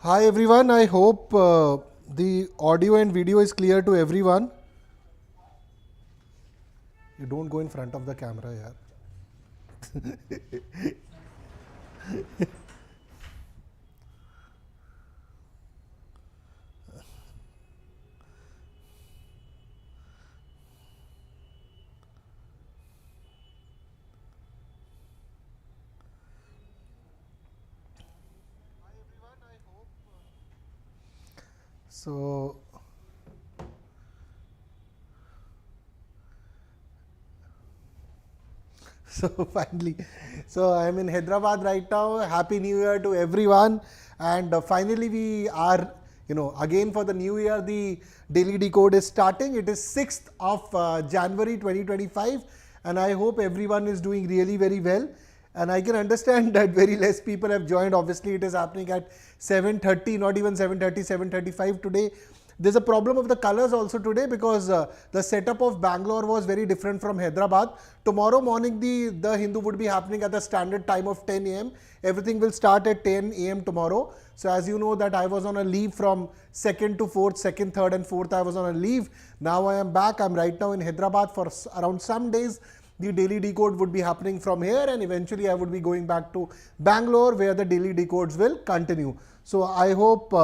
Hi everyone, I hope the audio and video is clear to everyone. You don't go in front of the camera, yaar. So finally, so I'm in Hyderabad right now. Happy New Year to everyone. And finally we are, again for the new year, the Daily Decode is starting. It is 6th of January 2025. And I hope everyone is doing really very well. And I can understand that very less people have joined. Obviously, it is happening at 7:30, not even 7:30, 7:35 today. There's a problem of the colors also today because the setup of Bangalore was very different from Hyderabad. Tomorrow morning, the Hindu would be happening at the standard time of 10 a.m. Everything will start at 10 a.m. tomorrow. So as you know that I was on a leave from 2nd to 4th, 2nd, 3rd and 4th I was on a leave. Now I am back. I'm right now in Hyderabad for around some days. The Daily Decode would be happening from here and eventually I would be going back to Bangalore where the Daily Decodes will continue. So I hope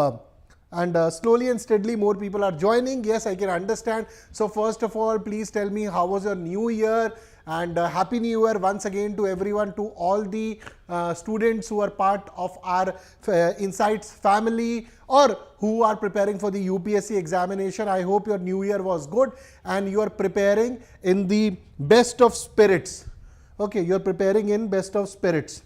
and slowly and steadily more people are joining. Yes, I can understand. So first of all, please tell me how was your new year and happy new year once again to everyone, to all the students who are part of our Insights family or who are preparing for the UPSC examination. I hope your new year was good and you are preparing in the best of spirits. Okay, you are preparing in best of spirits.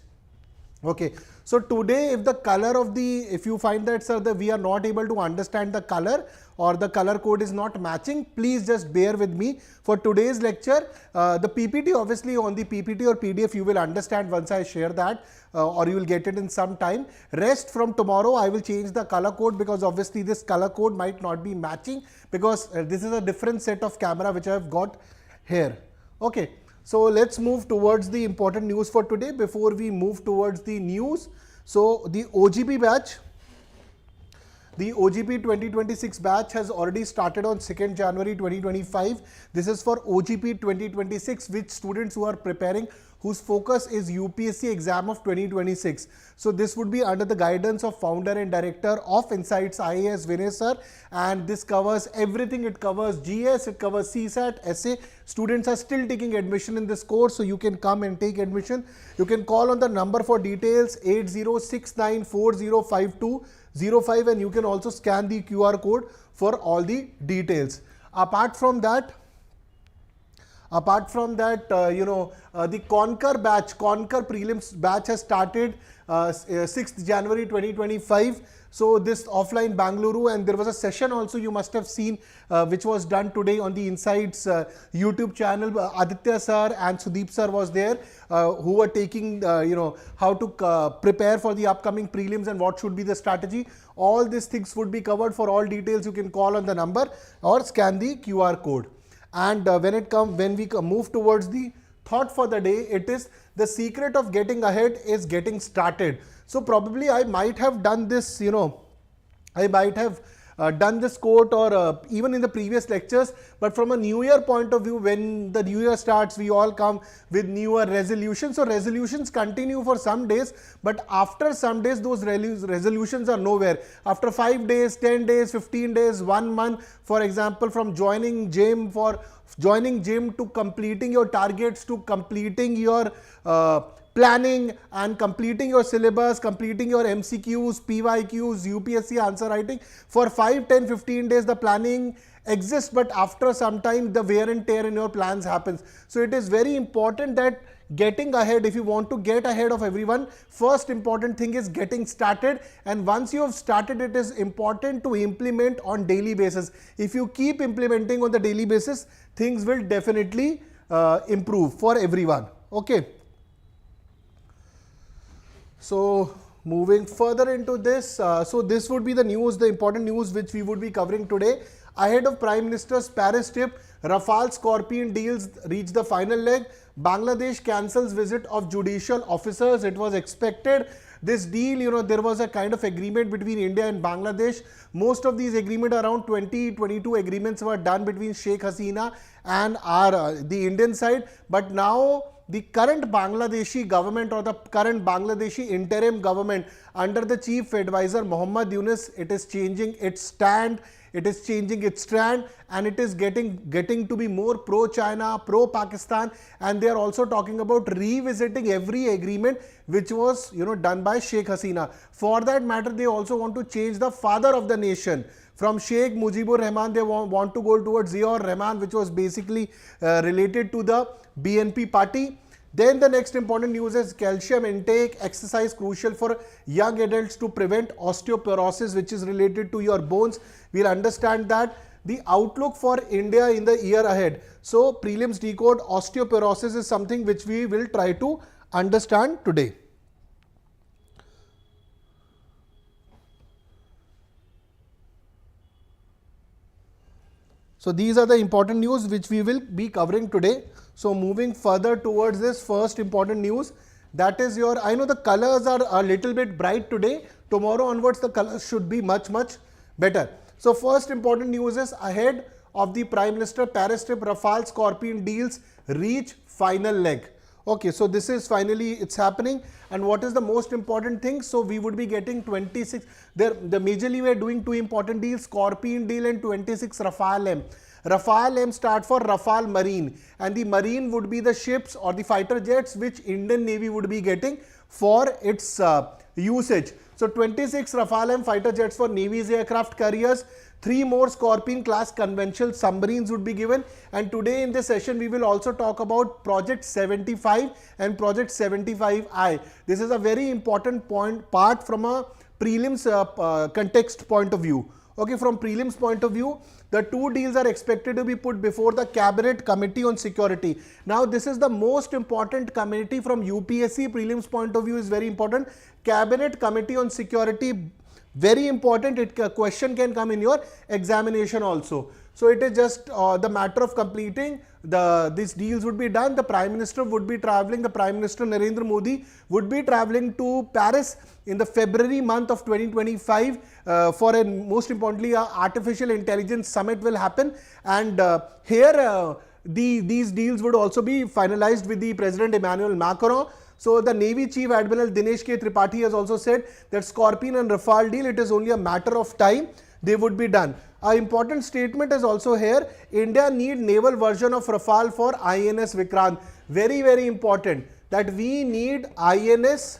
Okay, so today if the color of if you find that sir that we are not able to understand the color or the color code is not matching, please just bear with me for today's lecture. The PPT, obviously on the PPT or PDF you will understand once I share that or you will get it in some time. Rest from tomorrow I will change the color code because obviously this color code might not be matching because this is a different set of camera which I have got here. Okay. So let's move towards the important news for today before we move towards the news. So the OGP batch, the OGP 2026 batch has already started on 2nd January 2025. This is for OGP 2026, which students who are preparing, whose focus is UPSC exam of 2026. So this would be under the guidance of founder and director of Insights IAS, Vinay sir, and this covers everything. It covers GS, it covers CSAT, SA. Students are still taking admission in this course, so you can come and take admission. You can call on the number for details 8069405205 and you can also scan the QR code for all the details. Apart from that, the Conquer batch, Conquer prelims batch has started 6th January 2025. So this offline Bangalore, and there was a session also you must have seen which was done today on the Insights YouTube channel. Aditya sir and Sudeep sir was there who were taking how to prepare for the upcoming prelims and what should be the strategy. All these things would be covered. For all details you can call on the number or scan the QR code. And when we move towards the thought for the day, it is the secret of getting ahead is getting started. So probably I might have done this, I might have done this quote or even in the previous lectures, but from a new year point of view, when the new year starts, we all come with newer resolutions. So resolutions continue for some days, but after some days, those resolutions are nowhere. After 5 days, 10 days, 15 days, 1 month, for example, from joining gym to completing your targets, to completing your planning and completing your syllabus, completing your MCQs, PYQs, UPSC answer writing. For 5, 10, 15 days the planning exists, but after some time the wear and tear in your plans happens. So it is very important that getting ahead, if you want to get ahead of everyone, first important thing is getting started, and once you have started, it is important to implement on daily basis. If you keep implementing on the daily basis, things will definitely improve for everyone. Okay. So moving further into this, so this would be the news, the important news which we would be covering today. Ahead of Prime Minister's Paris trip, Rafale Scorpene deals reach the final leg. Bangladesh cancels visit of judicial officers. It was expected. This deal, there was a kind of agreement between India and Bangladesh. Most of these agreements, around 22 agreements were done between Sheikh Hasina and the Indian side. But now the current Bangladeshi government, or the current Bangladeshi interim government under the chief advisor Muhammad Yunus, it is changing its stand. It is changing its strand, and it is getting to be more pro-China, pro-Pakistan, and they are also talking about revisiting every agreement which was done by Sheikh Hasina. For that matter, they also want to change the father of the nation. From Sheikh Mujibur Rahman, they want to go towards Ziaur Rahman, which was basically related to the BNP party. Then the next important news is calcium intake exercise crucial for young adults to prevent osteoporosis, which is related to your bones. We'll understand that. The outlook for India in the year ahead. So prelims decode osteoporosis is something which we will try to understand today. So these are the important news which we will be covering today. So moving further towards this first important news, that is I know the colors are a little bit bright today. Tomorrow onwards the colors should be much better. So first important news is ahead of the Prime Minister Paris trip, Rafale Scorpene deals reach final leg. Okay, so this is finally it's happening. And what is the most important thing? So we would be getting 26. The majorly we are doing two important deals, Scorpene deal and 26 Rafale M. Rafale M start for Rafale Marine, and the Marine would be the ships or the fighter jets which Indian Navy would be getting for its usage. So 26 Rafale M fighter jets for Navy's aircraft carriers, 3 more Scorpene class conventional submarines would be given. And today in this session we will also talk about Project 75 and Project 75I. This is a very important part from a prelims context point of view. Okay, from prelims point of view, the two deals are expected to be put before the Cabinet Committee on Security. Now, this is the most important committee from UPSC prelims point of view is very important. Cabinet Committee on Security, very important. A question can come in your examination also. So it is just the matter of completing. These deals would be done. The Prime Minister would be traveling. The Prime Minister Narendra Modi would be traveling to Paris in the February month of 2025 for a most importantly artificial intelligence summit will happen. And here these deals would also be finalized with the President Emmanuel Macron. So the Navy Chief Admiral Dinesh K. Tripathi has also said that Scorpene and Rafale deal, it is only a matter of time. They would be done. An important statement is also here. India need naval version of Rafale for INS Vikrant. Very important that we need INS.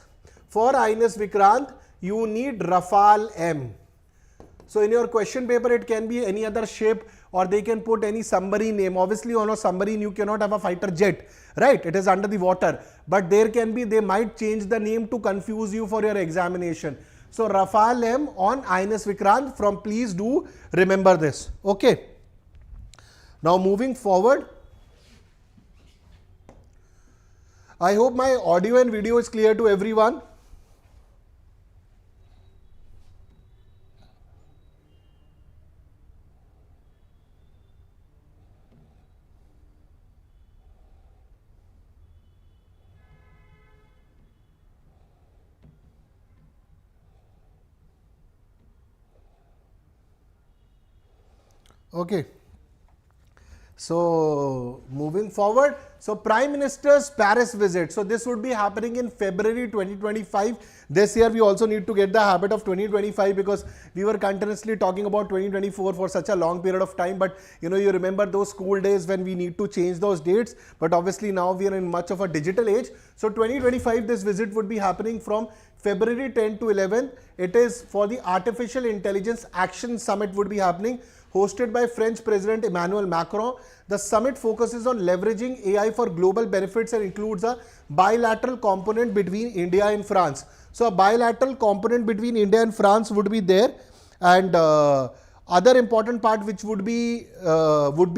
For INS Vikrant, you need Rafale M. So in your question paper, it can be any other ship, or they can put any submarine name. Obviously on a submarine you cannot have a fighter jet, right? It is under the water. But there can be, they might change the name to confuse you for your examination. So Rafale M on INS Vikrant, please do remember this. Okay. Now moving forward, I hope my audio and video is clear to everyone. Okay. So moving forward, so Prime Minister's Paris visit. So this would be happening in February 2025. This year we also need to get the habit of 2025 because we were continuously talking about 2024 for such a long period of time. But you remember those school days when we need to change those dates. But obviously now we are in much of a digital age. So 2025, this visit would be happening from February 10 to 11. It is for the Artificial Intelligence Action Summit would be happening, hosted by French President Emmanuel Macron. The summit focuses on leveraging AI for global benefits and includes a bilateral component between India and France. So a bilateral component between India and France would be there, and other important part which would be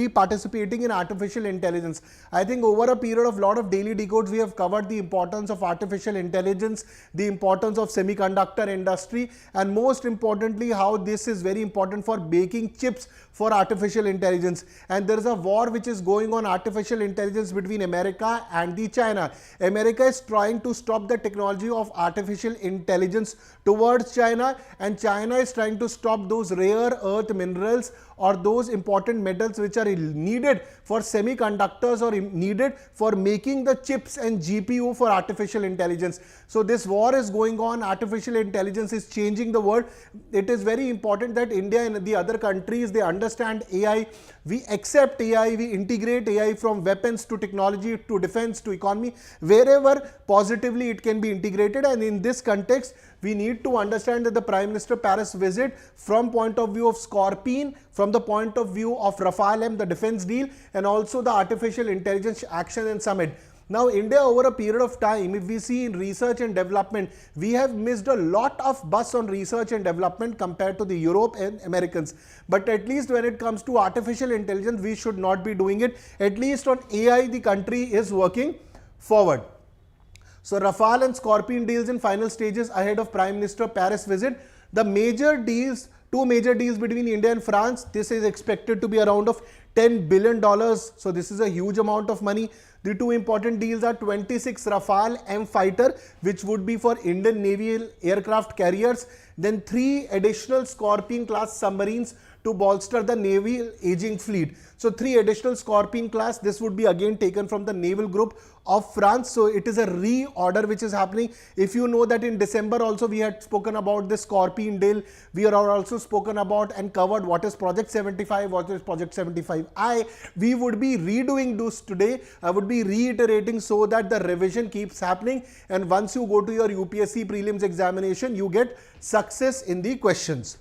participating in artificial intelligence. I think over a period of lot of daily decodes, we have covered the importance of artificial intelligence, the importance of semiconductor industry, and most importantly, how this is very important for making chips for artificial intelligence. And there is a war which is going on artificial intelligence between America and the China. America is trying to stop the technology of artificial intelligence towards China, and China is trying to stop those rare earth minerals or those important metals which are needed for semiconductors or needed for making the chips and GPU for artificial intelligence. So this war is going on. Artificial intelligence is changing the world. It is very important that India and the other countries, they understand AI. We accept AI, we integrate AI from weapons to technology to defense to economy, wherever positively it can be integrated. And in this context, we need to understand that the Prime Minister Paris visit from point of view of Scorpene, from the point of view of Rafale, the defense deal, and also the artificial intelligence action and summit. Now, India over a period of time, if we see in research and development, we have missed a lot of buzz on research and development compared to the Europe and Americans. But at least when it comes to artificial intelligence, we should not be doing it. At least on AI, the country is working forward. So Rafale and Scorpene deals in final stages ahead of Prime Minister Paris visit. The major deals, two major deals between India and France, this is expected to be around of $10 billion. So this is a huge amount of money. The two important deals are 26 Rafale M fighter, which would be for Indian naval aircraft carriers. Then 3 additional Scorpene class submarines to bolster the naval aging fleet. So 3 additional Scorpene class, this would be again taken from the naval group of France. So it is a reorder which is happening. If you know that in December also we had spoken about the Scorpene deal, we are also spoken about and covered what is Project 75, what is Project 75I. We would be redoing this today. I would be reiterating so that the revision keeps happening, and once you go to your UPSC prelims examination, you get success in the questions.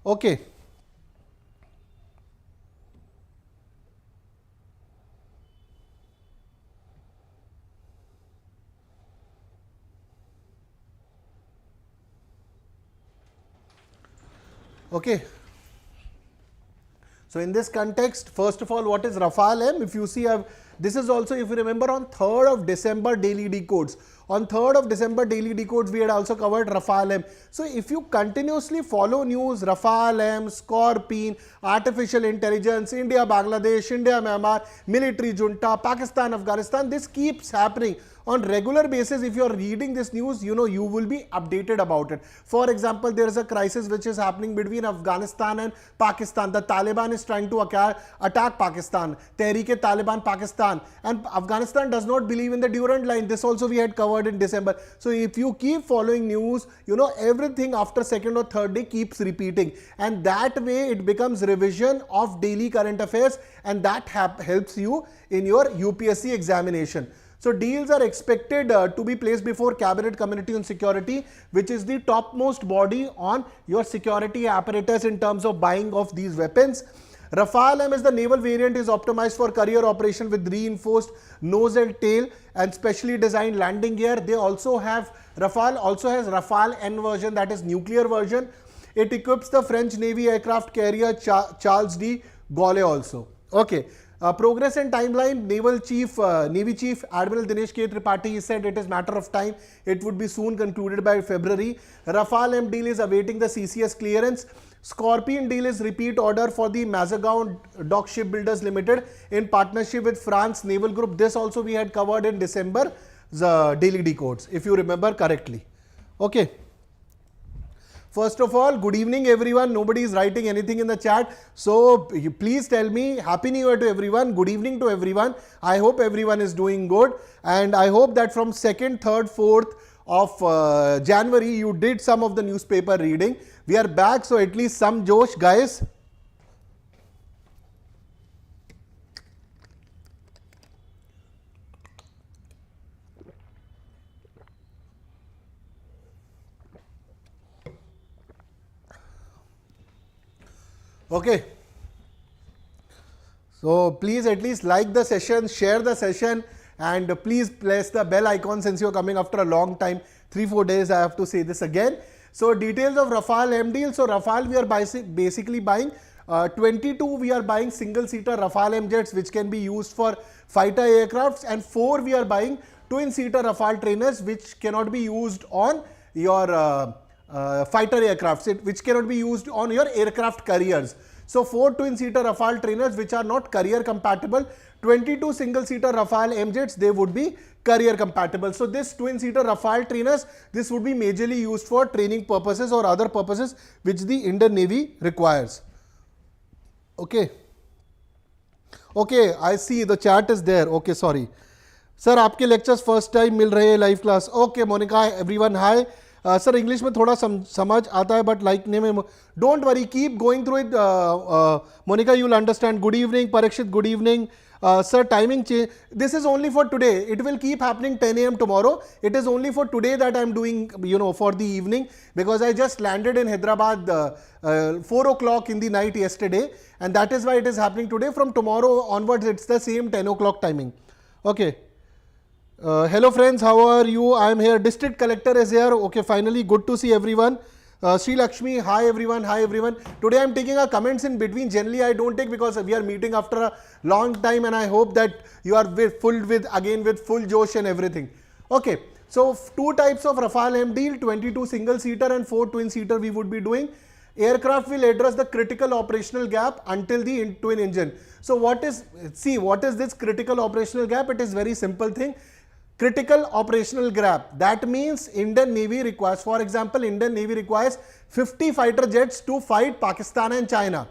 Okay. Okay. So in this context, first of all, what is Rafale M? If you see, this is also, if you remember, on 3rd of December Daily Decodes. On 3rd of December Daily Decodes, we had also covered Rafale M. So if you continuously follow news, Rafale M, Scorpene, artificial intelligence, India, Bangladesh, India, Myanmar, military junta, Pakistan, Afghanistan, this keeps happening. On regular basis, if you are reading this news, you know, you will be updated about it. For example, there is a crisis which is happening between Afghanistan and Pakistan. The Taliban is trying to attack Pakistan, Tehreek-e-Taliban Pakistan, and Afghanistan does not believe in the Durand line. This also we had covered in December. So if you keep following news, you know, everything after 2nd or 3rd day keeps repeating, and that way it becomes revision of daily current affairs, and that helps you in your UPSC examination. So deals are expected to be placed before Cabinet Committee on Security, which is the topmost body on your security apparatus in terms of buying of these weapons. Rafale M is the naval variant, is optimized for carrier operation with reinforced nose and tail and specially designed landing gear. They also have, Rafale also has Rafale N version, that is nuclear version. It equips the French Navy aircraft carrier Charles de Gaulle also. Okay. Progress and timeline, Navy Chief Admiral Dinesh K. Tripathi said it is matter of time. It would be soon concluded by February. Rafale M deal is awaiting the CCS clearance. Scorpene deal is repeat order for the Mazagon Dock Shipbuilders Limited in partnership with France Naval Group. This also we had covered in December, the Daily Decodes, if you remember correctly. Okay. First of all, good evening everyone. Nobody is writing anything in the chat. So please tell me Happy New Year to everyone. Good evening to everyone. I hope everyone is doing good. And I hope that from 2nd, 3rd, 4th of January, you did some of the newspaper reading. We are back. So at least some Josh, guys. Okay. So please at least like the session, share the session, and please press the bell icon since you're coming after a long time. 3-4 days I have to say this again. So details of Rafale M deal. So Rafale we are basically buying 22 we are buying single-seater Rafale M jets which can be used for fighter aircrafts, and 4 we are buying twin-seater Rafale trainers which cannot be used on your fighter aircrafts, which cannot be used on your aircraft carriers. So 4 twin-seater Rafale trainers which are not carrier compatible, 22 single-seater Rafale M jets, they would be carrier compatible. So this twin-seater Rafale trainers, this would be majorly used for training purposes or other purposes which the Indian Navy requires. Okay. Okay, I see the chat is there. Okay, sorry. Sir, आपके lectures first time मिल रहे हैं live class. Okay, Monica, everyone, hi. Sir, English में थोड़ा समझ आता है, but like name में don't worry, keep going through it. Monica, you will understand. Good evening, Parikshit. Good evening. Sir, timing change. This is only for today. It will keep happening 10 a.m. tomorrow. It is only for today that I am doing, for the evening, because I just landed in Hyderabad 4 o'clock in the night yesterday, and that is why it is happening today. From tomorrow onwards, it's the same 10 o'clock timing. Okay. Hello friends, how are you? I am here. District Collector is here. Okay, finally, good to see everyone. Sri Lakshmi, hi everyone, hi everyone. Today I am taking a comments in between. Generally I don't take because we are meeting after a long time, and I hope that you are with full josh and everything. Okay, so 2 types of Rafale M deal, 22 single seater and 4 twin seater we would be doing. Aircraft will address the critical operational gap until the twin engine. So what is this critical operational gap? It is very simple thing. Critical operational gap. That means Indian Navy requires, for example, Indian Navy requires 50 fighter jets to fight Pakistan and China.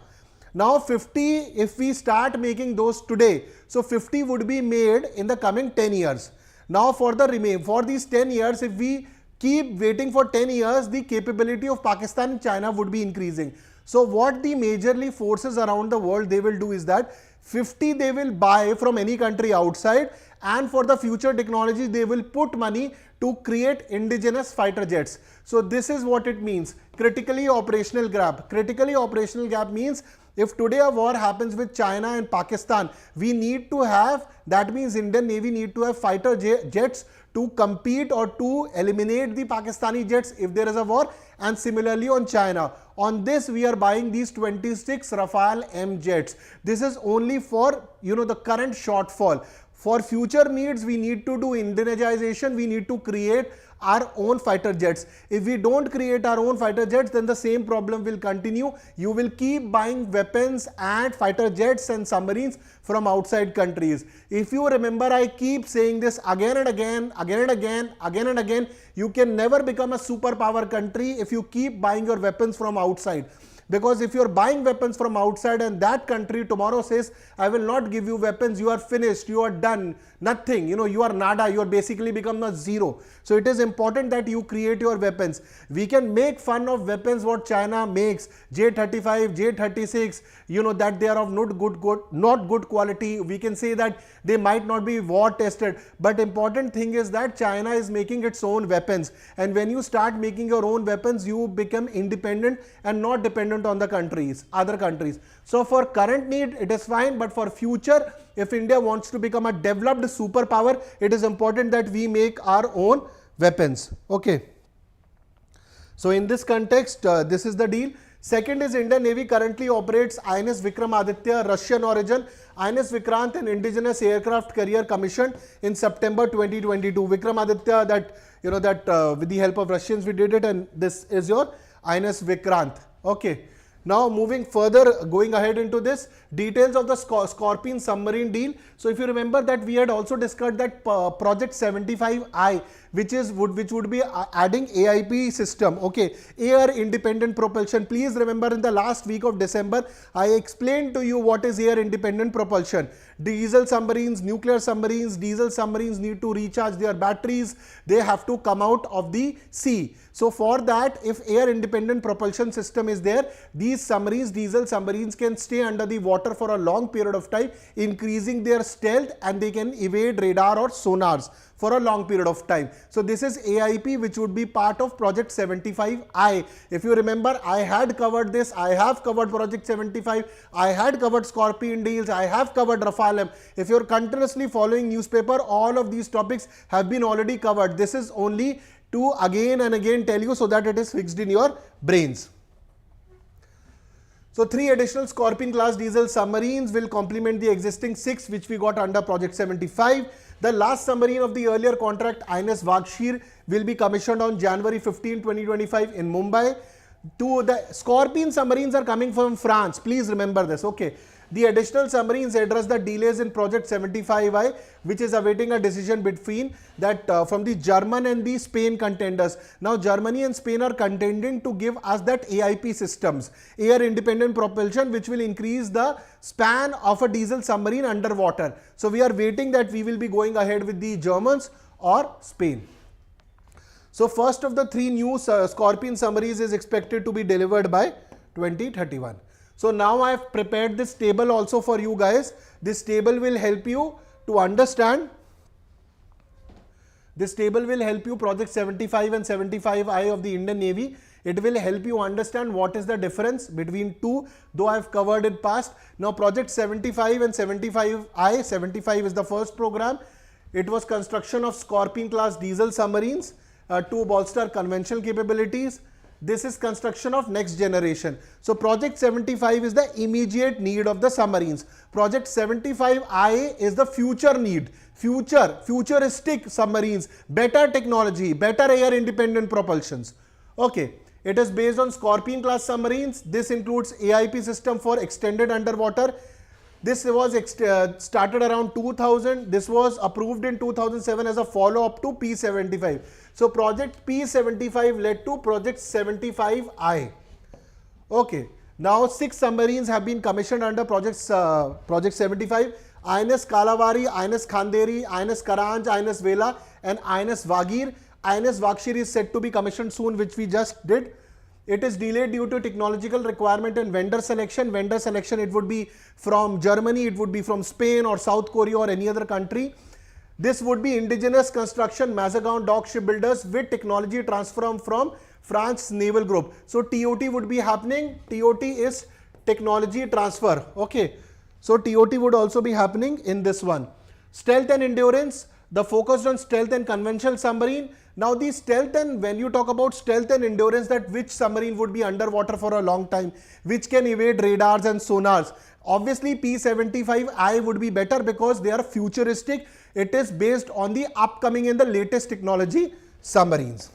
Now 50, if we start making those today, so 50 would be made in the coming 10 years. Now for these 10 years, if we keep waiting for 10 years, the capability of Pakistan and China would be increasing. So what the majorly forces around the world they will do is that 50 they will buy from any country outside, and for the future technology they will put money to create indigenous fighter jets. So this is what it means, critically operational gap. Critically operational gap means if today a war happens with China and Pakistan, we need to have, that means Indian Navy need to have fighter jets to compete or to eliminate the Pakistani jets if there is a war, and similarly on China. On this we are buying these 26 Rafale M jets. This is only for the current shortfall. For future needs, we need to do indigenization, we need to create our own fighter jets. If we don't create our own fighter jets, then the same problem will continue. You will keep buying weapons and fighter jets and submarines from outside countries. If you remember, I keep saying this again and again, again and again, you can never become a superpower country if you keep buying your weapons from outside. Because if you are buying weapons from outside and that country tomorrow says, I will not give you weapons, you are finished, you are done, nothing, you are nada, you are basically become a zero. So it is important that you create your weapons. We can make fun of weapons what China makes, J-35, J-36, that they are of not good quality. We can say that they might not be war tested, but important thing is that China is making its own weapons, and when you start making your own weapons, you become independent and not dependent on the other countries. So for current need it is fine, but for future, if India wants to become a developed superpower, it is important that we make our own weapons. Okay. So in this context, this is the deal. Second is Indian Navy currently operates INS Vikramaditya, Russian origin, INS Vikrant, an indigenous aircraft carrier commissioned in September 2022. Vikramaditya, that with the help of Russians we did it, and this is your INS Vikrant. Okay. Now moving further, going ahead into this, details of the Scorpene submarine deal. So if you remember that we had also discussed that project 75I, which would be adding AIP system, okay, air independent propulsion. Please remember, in the last week of December, I explained to you what is air independent propulsion. Diesel submarines, nuclear submarines, diesel submarines need to recharge their batteries. They have to come out of the sea. So for that, if air independent propulsion system is there, these submarines, diesel submarines, can stay under the water for a long period of time, increasing their stealth, and they can evade radar or sonars for a long period of time. So this is AIP, which would be part of project 75I. If you remember, I had covered this. I have covered project 75. I had covered Scorpene deals. I have covered Rafale M. If you're continuously following newspaper, all of these topics have been already covered. This is only to again and again tell you so that it is fixed in your brains. So 3 additional Scorpene class diesel submarines will complement the existing 6 which we got under Project 75. The last submarine of the earlier contract, INS Vakshir, will be commissioned on January 15, 2025 in Mumbai. The Scorpene submarines are coming from France. Please remember this. Okay. The additional submarines address the delays in Project 75I, which is awaiting a decision between that from the German and the Spain contenders. Now, Germany and Spain are contending to give us that AIP systems, air independent propulsion, which will increase the span of a diesel submarine underwater. So, we are waiting that we will be going ahead with the Germans or Spain. So, first of the 3 new Scorpene submarines is expected to be delivered by 2031. So now I have prepared this table also for you guys. This table will help you to understand. This table will help you Project 75 and 75I of the Indian Navy. It will help you understand what is the difference between two, though I have covered it past. Now Project 75 and 75I, 75 is the first program. It was construction of Scorpene class diesel submarines to bolster conventional capabilities. This is construction of next generation. So Project 75 is the immediate need of the submarines. Project 75I is the future need. Futuristic submarines, better technology, better air independent propulsions. Okay. It is based on Scorpene class submarines. This includes AIP system for extended underwater. This was started around 2000. This was approved in 2007 as a follow-up to P75. So Project P75 led to Project 75I. Okay. Now 6 submarines have been commissioned under Project 75. INS Kalavari, INS Khanderi, INS Karanj, INS Vela and INS Vagir. INS Vakshir is set to be commissioned soon, which we just did. It is delayed due to technological requirement and vendor selection. Vendor selection, it would be from Germany, it would be from Spain or South Korea or any other country. This would be indigenous construction, Mazagon dock shipbuilders with technology transfer from France Naval Group. So TOT would be happening. TOT is technology transfer. Okay. So TOT would also be happening in this one. Stealth and endurance, the focus on stealth and conventional submarine. Now the stealth, and when you talk about stealth and endurance, that which submarine would be underwater for a long time, which can evade radars and sonars. Obviously P75I would be better because they are futuristic. It is based on the upcoming and the latest technology submarines.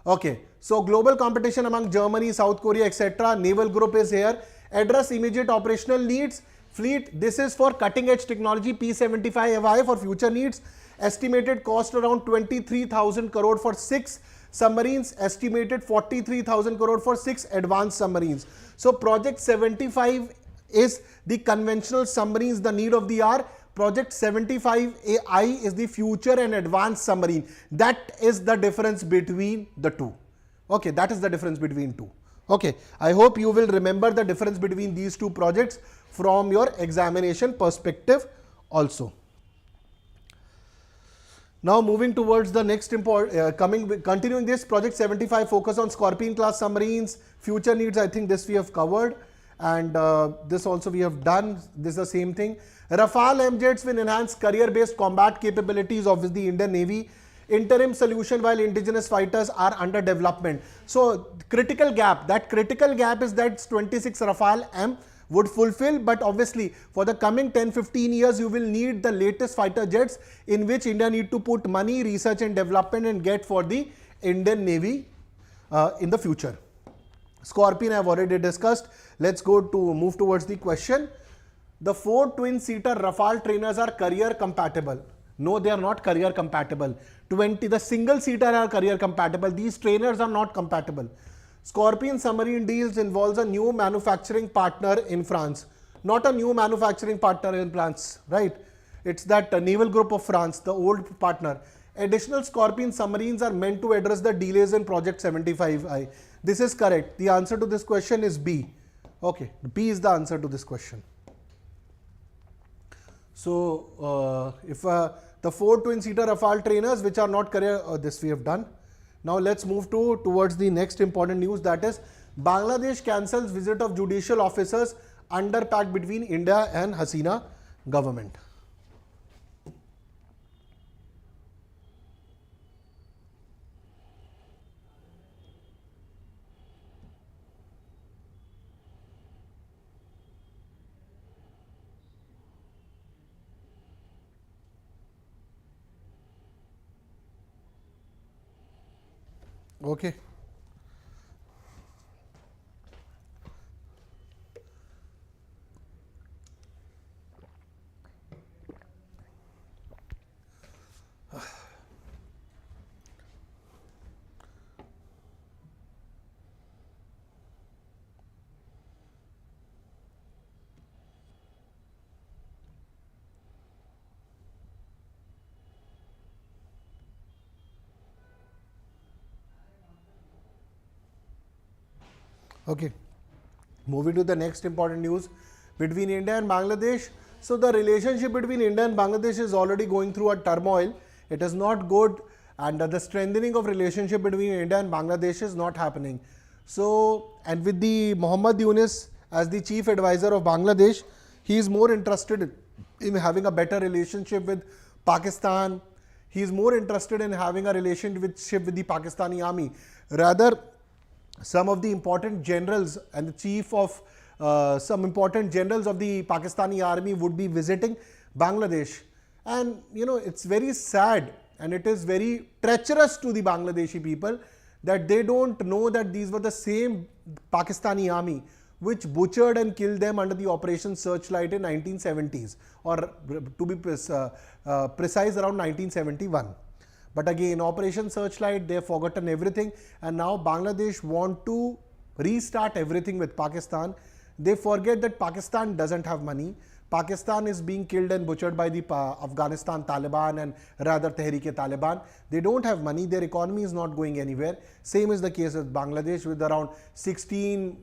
Okay, so global competition among Germany, South Korea, etc. Naval Group is here. Address immediate operational needs. Fleet, this is for cutting edge technology. P75I for future needs. Estimated cost around 23,000 crore for 6 submarines. Estimated 43,000 crore for 6 advanced submarines. So Project 75 is the conventional submarines, the need of the hour. Project 75I is the future and advanced submarine. That is the difference between the two. Okay, that is the difference between two. Okay, I hope you will remember the difference between these two projects from your examination perspective also. Now moving towards the next continuing this, Project 75 focus on Scorpene class submarines, future needs. I think this we have covered, and this also we have done. This is the same thing. Rafale MJets will enhance career-based combat capabilities of the Indian Navy. Interim solution while indigenous fighters are under development. So critical gap, that critical gap is that 26 Rafale M would fulfill, but obviously for the coming 10-15 years you will need the latest fighter jets, in which India need to put money, research and development and get for the Indian Navy in the future. Scorpene I have already discussed. Let's move towards the question. The 4 twin-seater Rafale trainers are career compatible. No, they are not career compatible. The single-seater are career compatible. These trainers are not compatible. Scorpene submarine deals involves a new manufacturing partner in France. Not a new manufacturing partner in France, right? It's that Naval Group of France, the old partner. Additional Scorpene submarines are meant to address the delays in Project 75I. This is correct. The answer to this question is B. Okay, B is the answer to this question. So, if the 4 twin-seater Rafale trainers which are not career, this we have done. Now let's move towards the next important news, that is Bangladesh cancels visit of judicial officers under pact between India and Hasina government. Okay. Okay. Moving to the next important news between India and Bangladesh. So the relationship between India and Bangladesh is already going through a turmoil. It is not good, and the strengthening of relationship between India and Bangladesh is not happening. So, and with the Muhammad Yunus as the chief advisor of Bangladesh, he is more interested in having a better relationship with Pakistan. He is more interested in having a relationship with the Pakistani army. Rather, some of the important generals and the chief of some important generals of the Pakistani army would be visiting Bangladesh. And it's very sad and it is very treacherous to the Bangladeshi people that they don't know that these were the same Pakistani army which butchered and killed them under the Operation Searchlight in 1970s, or to be precise, around 1971. But again, Operation Searchlight, they have forgotten everything, and now Bangladesh want to restart everything with Pakistan. They forget that Pakistan doesn't have money. Pakistan is being killed and butchered by the Afghanistan Taliban, and rather Tehreek-e-Taliban. They don't have money. Their economy is not going anywhere. Same is the case with Bangladesh, with around $16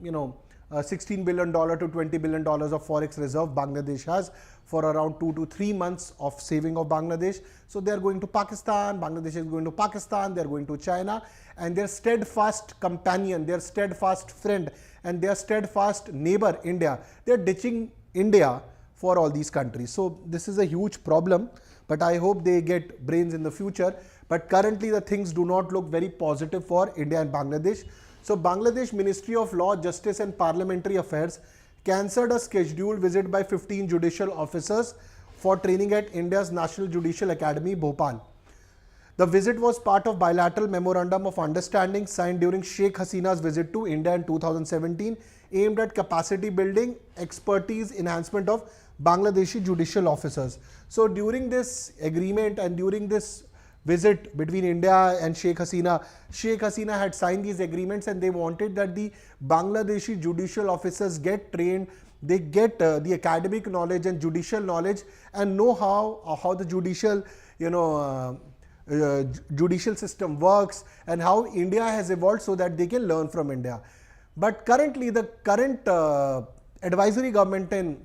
billion to $20 billion of forex reserve Bangladesh has for around 2 to 3 months of saving of Bangladesh. So they are going to Pakistan, Bangladesh is going to Pakistan, they are going to China, and their steadfast companion, their steadfast friend, and their steadfast neighbor India, they are ditching India for all these countries. So this is a huge problem, but I hope they get brains in the future. But currently the things do not look very positive for India and Bangladesh. So Bangladesh Ministry of Law, Justice and Parliamentary Affairs cancelled a scheduled visit by 15 judicial officers for training at India's National Judicial Academy, Bhopal. The visit was part of bilateral memorandum of understanding signed during Sheikh Hasina's visit to India in 2017, aimed at capacity building, expertise enhancement of Bangladeshi judicial officers. So during this agreement and during this visit between India and Sheikh Hasina had signed these agreements, and they wanted that the Bangladeshi judicial officers get trained, they get the academic knowledge and judicial knowledge, and know how the judicial judicial system works and how India has evolved, so that they can learn from India. But currently the current advisory government in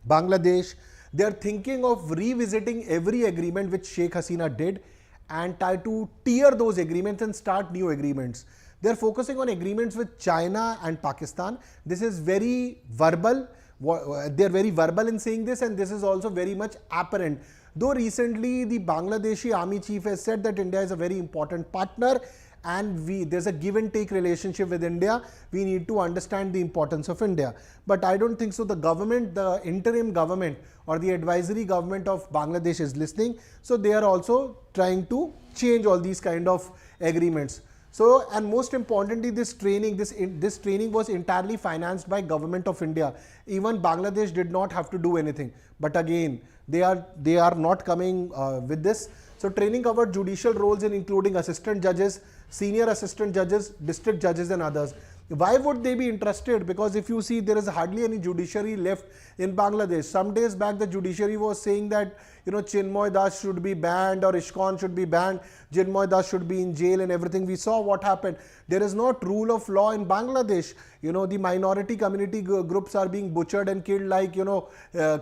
Bangladesh, they are thinking of revisiting every agreement which Sheikh Hasina did and try to tear those agreements and start new agreements. They are focusing on agreements with China and Pakistan. This is very verbal. They are very verbal in saying this, and this is also very much apparent. Though recently the Bangladeshi army chief has said that India is a very important partner and there's a give and take relationship with India. We need to understand the importance of India. But I don't think so. The government, the interim government or the advisory government of Bangladesh is listening. So they are also trying to change all these kind of agreements. So, and most importantly, this training was entirely financed by Government of India. Even Bangladesh did not have to do anything. But again, they are not coming with this. So training covered judicial roles in including assistant judges, senior assistant judges, district judges and others. Why would they be interested? Because if you see, there is hardly any judiciary left in Bangladesh. Some days back, the judiciary was saying that Chinmoy Das should be banned or ISKCON should be banned, Chinmoy Das should be in jail and everything. We saw what happened. There is not rule of law in Bangladesh. The minority community groups are being butchered and killed like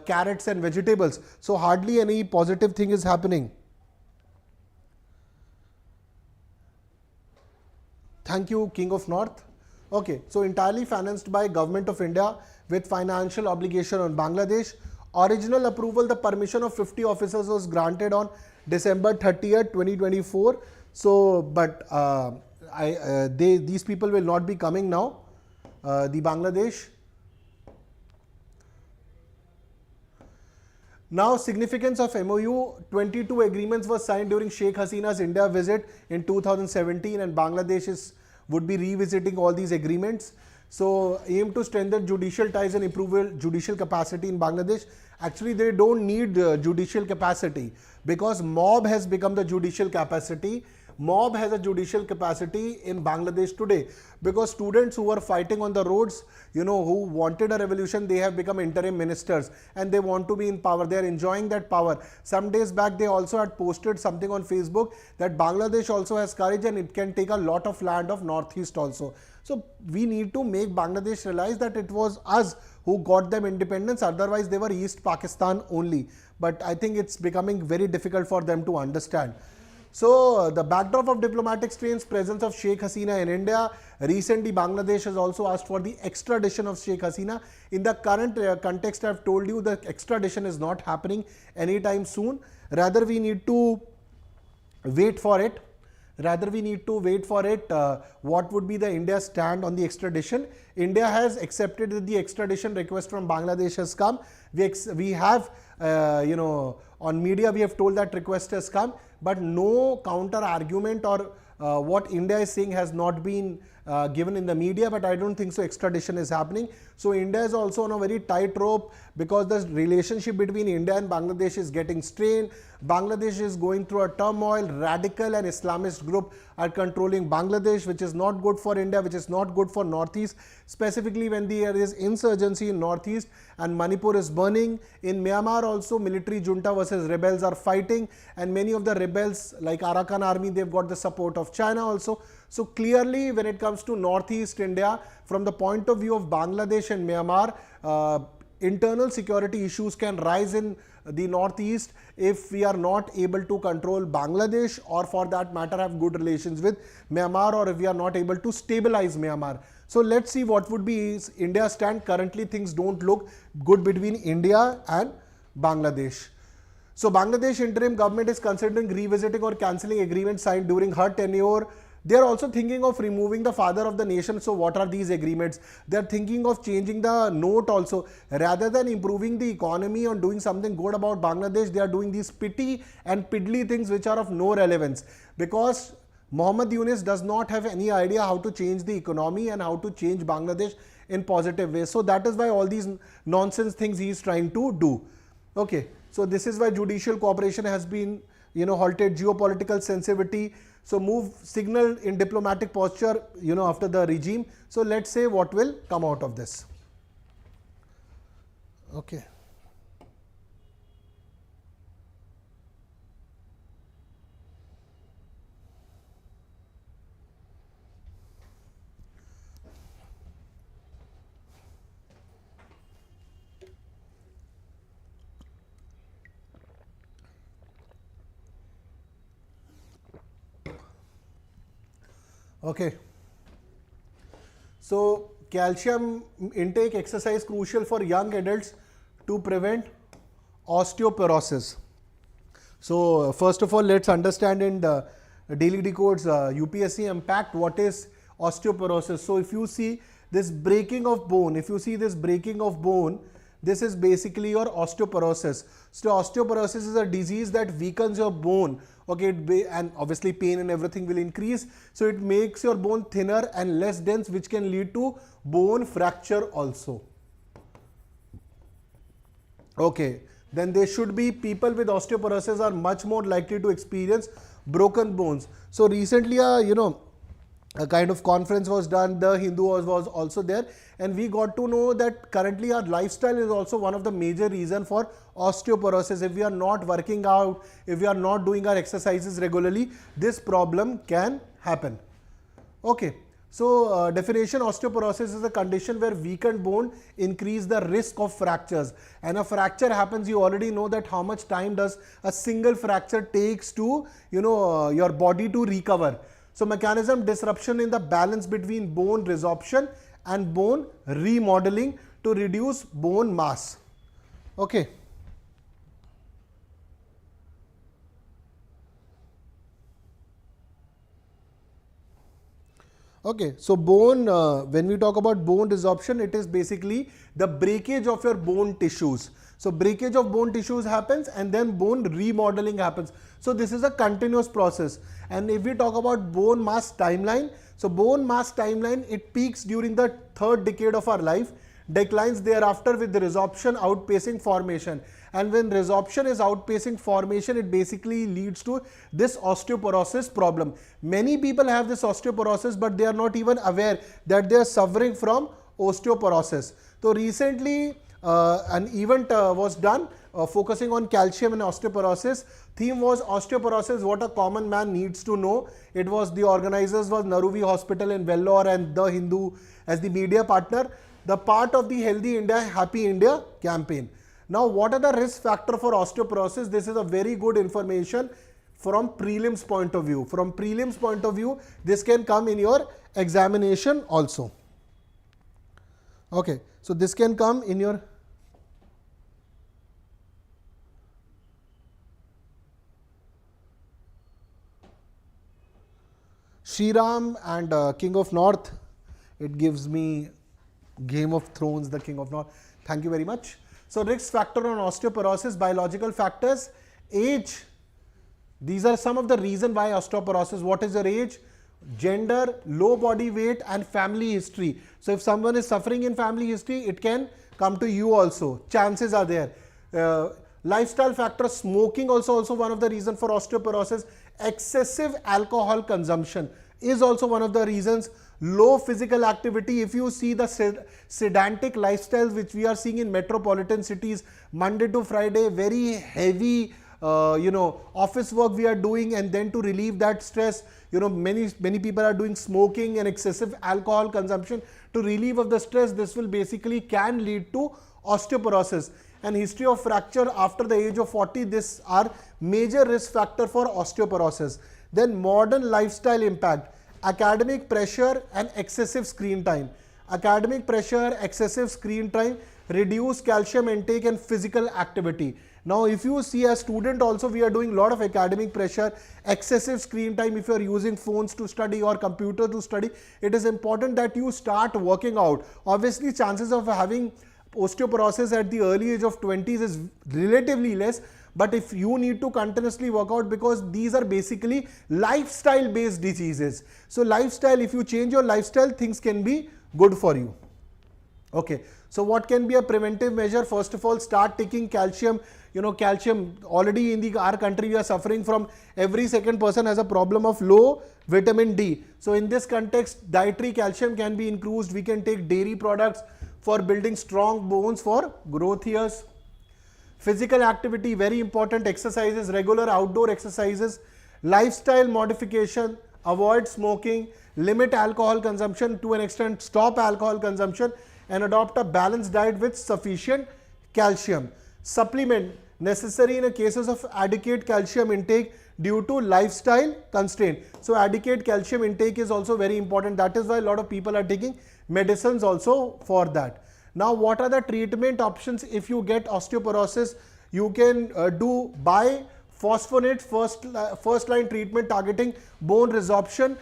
carrots and vegetables. So hardly any positive thing is happening. Thank you, King of North. Okay, so entirely financed by Government of India with financial obligation on Bangladesh. Original approval, the permission of 50 officers was granted on December 30th, 2024. So, but these people will not be coming now, the Bangladesh. Now, significance of MOU, 22 agreements were signed during Sheikh Hasina's India visit in 2017, and Bangladesh would be revisiting all these agreements. So, aim to strengthen judicial ties and improve judicial capacity in Bangladesh. Actually, they don't need judicial capacity, because mob has become the judicial capacity. Mob has a judicial capacity in Bangladesh today, because students who were fighting on the roads, who wanted a revolution, they have become interim ministers and they want to be in power. They are enjoying that power. Some days back, they also had posted something on Facebook that Bangladesh also has courage and it can take a lot of land of Northeast also. So we need to make Bangladesh realize that it was us who got them independence. Otherwise, they were East Pakistan only. But I think it's becoming very difficult for them to understand. So, the backdrop of diplomatic strains, presence of Sheikh Hasina in India. Recently, Bangladesh has also asked for the extradition of Sheikh Hasina. In the current context, I have told you the extradition is not happening anytime soon. Rather, we need to wait for it. What would be the India's stand on the extradition? India has accepted that the extradition request from Bangladesh has come. We have, on media we have told that request has come, but no counter argument or what India is saying has not been given in the media, but I don't think so extradition is happening. So India is also on a very tight rope, because the relationship between India and Bangladesh is getting strained. Bangladesh is going through a turmoil. Radical and Islamist group are controlling Bangladesh, which is not good for India, which is not good for Northeast, specifically when there is insurgency in Northeast and Manipur is burning. In Myanmar also, military junta versus rebels are fighting, and many of the rebels like Arakan army, they've got the support of China also. So clearly, when it comes to Northeast India, from the point of view of Bangladesh and Myanmar, internal security issues can rise in the Northeast if we are not able to control Bangladesh, or for that matter have good relations with Myanmar, or if we are not able to stabilize Myanmar. So let's see what would be India's stand. Currently, things don't look good between India and Bangladesh. So Bangladesh interim government is considering revisiting or cancelling agreements signed during her tenure. They are also thinking of removing the father of the nation. So what are these agreements? They are thinking of changing the note also. Rather than improving the economy or doing something good about Bangladesh, they are doing these petty and piddly things which are of no relevance, because Mohammad Yunus does not have any idea how to change the economy and how to change Bangladesh in positive ways. So that is why all these nonsense things he is trying to do. Okay, so this is why judicial cooperation has been halted, geopolitical sensitivity. So move signal in diplomatic posture, after the regime. So let's say what will come out of this. Okay. Okay. So calcium intake exercise crucial for young adults to prevent osteoporosis. So first of all, let's understand in the Daily Decodes UPSC impact what is osteoporosis. So if you see this breaking of bone, this is basically your osteoporosis. So osteoporosis is a disease that weakens your bone. Okay, and obviously pain and everything will increase. So it makes your bone thinner and less dense, which can lead to bone fracture also. Okay, then there should be people with osteoporosis are much more likely to experience broken bones. So recently, a kind of conference was done. The Hindu was also there, and we got to know that currently our lifestyle is also one of the major reason for osteoporosis. If we are not working out, if we are not doing our exercises regularly, this problem can happen. Okay. So definition: osteoporosis is a condition where weakened bone increase the risk of fractures. And a fracture happens, you already know that how much time does a single fracture takes to your body to recover. So mechanism: disruption in the balance between bone resorption and bone remodeling to reduce bone mass. Okay. Okay, so bone, when we talk about bone resorption, it is basically the breakage of your bone tissues. So breakage of bone tissues happens and then bone remodeling happens. So this is a continuous process. And if we talk about bone mass timeline, so bone mass timeline, it peaks during the third decade of our life, declines thereafter with the resorption outpacing formation. And when resorption is outpacing formation, it basically leads to this osteoporosis problem. Many people have this osteoporosis, but they are not even aware that they are suffering from osteoporosis. So recently an event was done focusing on calcium and osteoporosis. Theme was osteoporosis, what a common man needs to know. It was, the organizers was Naruvi Hospital in Vellore and The Hindu as the media partner. The part of the Healthy India, Happy India campaign. Now, what are the risk factor for osteoporosis? This is a very good information from prelims point of view. From prelims point of view, this can come in your examination also. Okay, so this can come in your Shriram and King of North. It gives me Game of Thrones, the King of North. Thank you very much. So risk factor on osteoporosis, biological factors, age. These are some of the reasons why osteoporosis. What is your age? Gender, low body weight and family history. So if someone is suffering in family history, it can come to you also. Chances are there. Lifestyle factor, smoking also one of the reasons for osteoporosis. Excessive alcohol consumption is also one of the reasons. Low physical activity. If you see the sedantic lifestyles which we are seeing in metropolitan cities, Monday to Friday, very heavy office work we are doing, and then to relieve that stress, many people are doing smoking and excessive alcohol consumption to relieve of the stress. This will basically can lead to osteoporosis. And history of fracture after the age of 40, this are major risk factor for osteoporosis. Then modern lifestyle impact, academic pressure and excessive screen time. Academic pressure, excessive screen time, reduced calcium intake and physical activity. Now, if you see as student also, we are doing a lot of academic pressure, excessive screen time. If you are using phones to study or computer to study, it is important that you start working out. Obviously, chances of having osteoporosis at the early age of 20s is relatively less, but if you need to continuously work out, because these are basically lifestyle based diseases. So lifestyle, if you change your lifestyle, things can be good for you. Okay, so what can be a preventive measure? First of all, start taking calcium. Calcium already in our country, we are suffering from, every second person has a problem of low vitamin D. So in this context, dietary calcium can be increased. We can take dairy products for building strong bones for growth years. Physical activity, very important. Exercises, regular outdoor exercises. Lifestyle modification, avoid smoking, limit alcohol consumption to an extent, stop alcohol consumption, and adopt a balanced diet with sufficient calcium. Supplement, necessary in cases of adequate calcium intake due to lifestyle constraint. So adequate calcium intake is also very important. That is why a lot of people are taking medicines also for that. Now, what are the treatment options if you get osteoporosis? You can do biphosphonates, first line treatment targeting bone resorption,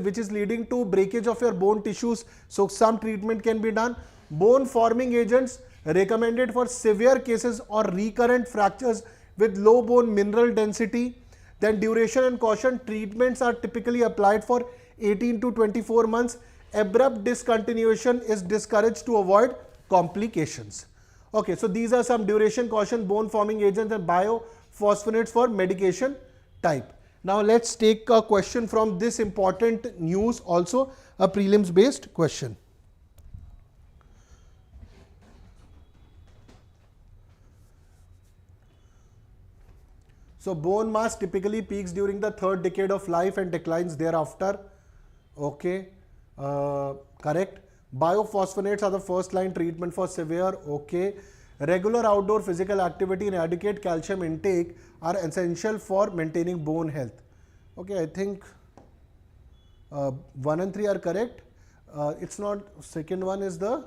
which is leading to breakage of your bone tissues. So some treatment can be done. Bone forming agents recommended for severe cases or recurrent fractures with low bone mineral density. Then duration and caution, treatments are typically applied for 18 to 24 months. Abrupt discontinuation is discouraged to avoid complications. Okay, so these are some duration, caution, bone forming agents and biophosphonates for medication type. Now let's take a question from this important news, also a prelims based question. So bone mass typically peaks during the third decade of life and declines thereafter. Okay. Correct. Biophosphonates are the first line treatment for severe. Okay. Regular outdoor physical activity and adequate calcium intake are essential for maintaining bone health. Okay, I think 1 and 3 are correct. It's not, second one is the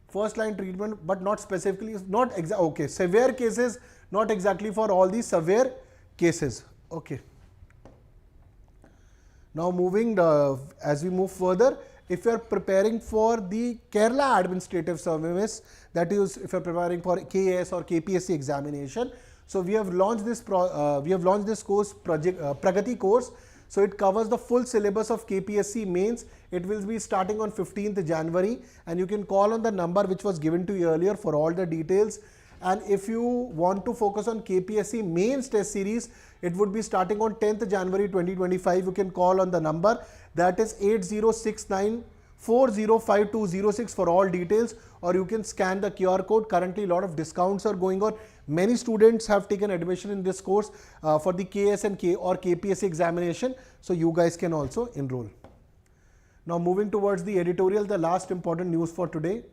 first line treatment, but not specifically, not exact. Okay, severe cases, not exactly for all these severe cases. Okay. Now moving, as we move further, if you are preparing for the Kerala Administrative Service, that is, if you are preparing for KAS or KPSC examination. So we have launched this course, Pragati course. So it covers the full syllabus of KPSC mains. It will be starting on 15th January, and you can call on the number which was given to you earlier for all the details. And if you want to focus on KPSC mains test series, it would be starting on 10th January 2025. You can call on the number, that is 8069405206 for all details, or you can scan the QR code. Currently, a lot of discounts are going on. Many students have taken admission in this course for the KS and K or KPSC examination. So you guys can also enroll. Now moving towards the editorial, the last important news for today.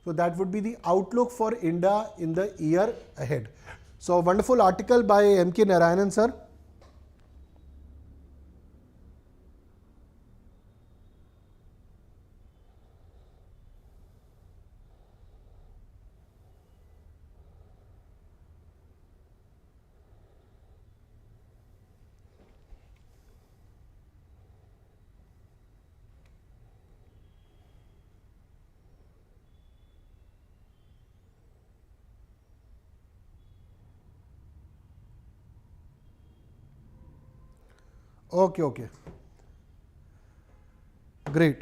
So that would be the outlook for India in the year ahead. So a wonderful article by M.K. Narayanan sir. Okay. Great.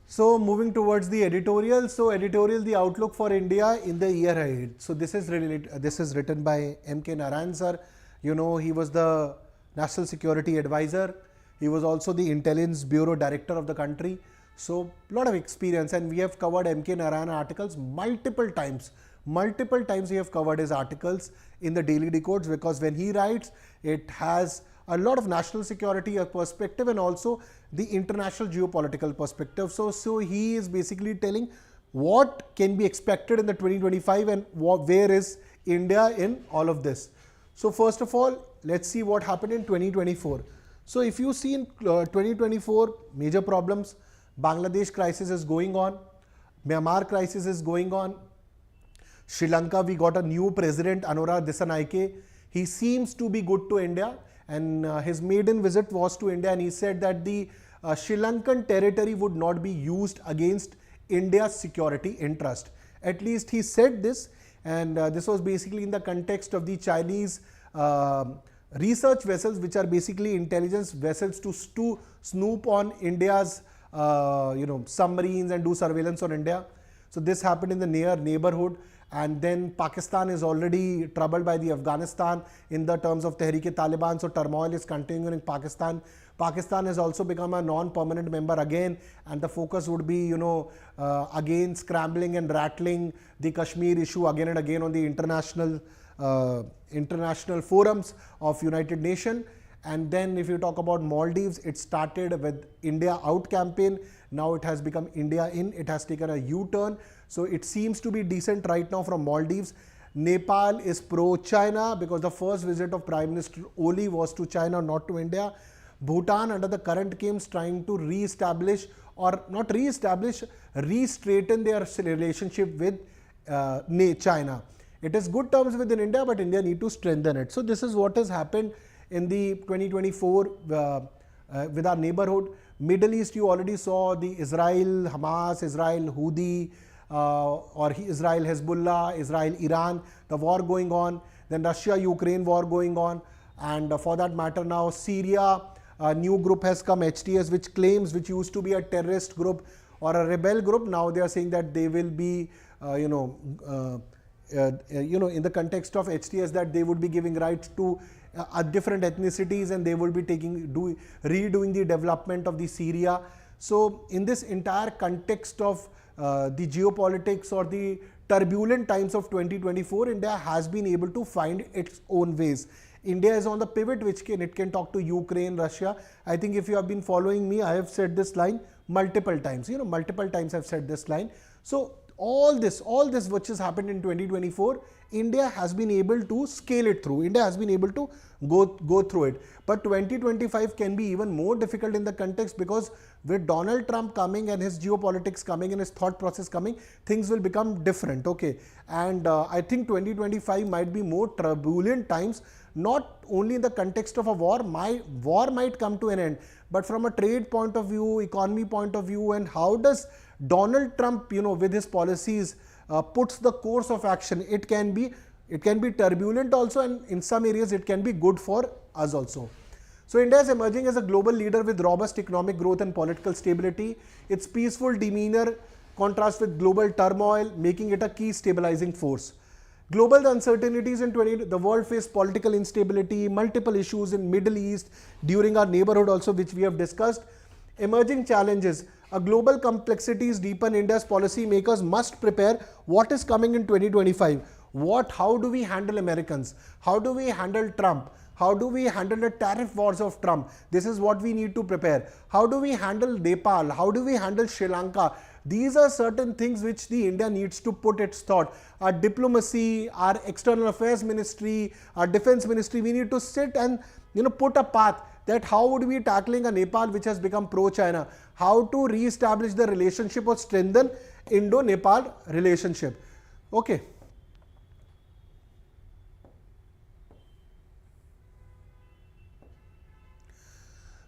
So moving towards the editorial. So editorial, the outlook for India in the year ahead. So this is written by M.K. Narayanan sir. You know, he was the National Security Advisor. He was also the Intelligence Bureau Director of the country. So a lot of experience, and we have covered M.K. Narayanan articles multiple times. Multiple times we have covered his articles in the Daily Decodes, because when he writes, it has a lot of national security perspective and also the international geopolitical perspective. So he is basically telling what can be expected in the 2025 and where is India in all of this. So first of all, let's see what happened in 2024. So if you see in 2024, major problems, Bangladesh crisis is going on, Myanmar crisis is going on, Sri Lanka, we got a new president, Anura Dissanayake. He seems to be good to India, and his maiden visit was to India, and he said that the Sri Lankan territory would not be used against India's security interest. At least he said this, and this was basically in the context of the Chinese research vessels, which are basically intelligence vessels to snoop on India's submarines and do surveillance on India. So this happened in the near neighborhood. And then Pakistan is already troubled by the Afghanistan in the terms of Tehreek-e-Taliban. So turmoil is continuing in Pakistan. Pakistan has also become a non-permanent member again, and the focus would be, again scrambling and rattling the Kashmir issue again and again on the international forums of United Nations. And then if you talk about Maldives, it started with India out campaign. Now it has become India in. It has taken a U-turn. So it seems to be decent right now from Maldives. Nepal is pro-China because the first visit of Prime Minister Oli was to China, not to India. Bhutan, under the current games, trying to re-establish, or not re-establish, re-straighten their relationship with China. It is good terms within India, but India need to strengthen it. So this is what has happened in the 2024 with our neighborhood. Middle East, you already saw the Israel Hamas, Israel Houthi, or Israel Hezbollah, Israel Iran, the war going on. Then Russia Ukraine war going on, and for that matter now Syria, a new group has come, HTS, which used to be a terrorist group or a rebel group. Now they are saying that they will be in the context of HTS, that they would be giving rights to different ethnicities, and they will be redoing the development of the Syria. So in this entire context of the geopolitics or the turbulent times of 2024, India has been able to find its own ways. India is on the pivot, which it can talk to Ukraine, Russia. I think if you have been following me, I have said this line multiple times. Multiple times I've said this line. So all this which has happened in 2024, India has been able to scale it through. India has been able to go through it. But 2025 can be even more difficult in the context, because with Donald Trump coming and his geopolitics coming and his thought process coming, things will become different. Okay, and I think 2025 might be more turbulent times, not only in the context of a war. War might come to an end, but from a trade point of view, economy point of view, and how does Donald Trump, with his policies, puts the course of action. It can be turbulent also, and in some areas it can be good for us also. So India is emerging as a global leader with robust economic growth and political stability. Its peaceful demeanor contrasts with global turmoil, making it a key stabilizing force. Global uncertainties in the world face political instability, multiple issues in Middle East, during our neighborhood also, which we have discussed. Emerging challenges. A global complexities deepen. India's policy makers must prepare what is coming in 2025. How do we handle Americans? How do we handle Trump? How do we handle the tariff wars of Trump? This is what we need to prepare. How do we handle Nepal? How do we handle Sri Lanka? These are certain things which the India needs to put its thought. Our diplomacy, our external affairs ministry, our defense ministry, we need to sit and put a path that how would we tackling a Nepal which has become pro-China, how to re-establish the relationship or strengthen Indo-Nepal relationship. Okay.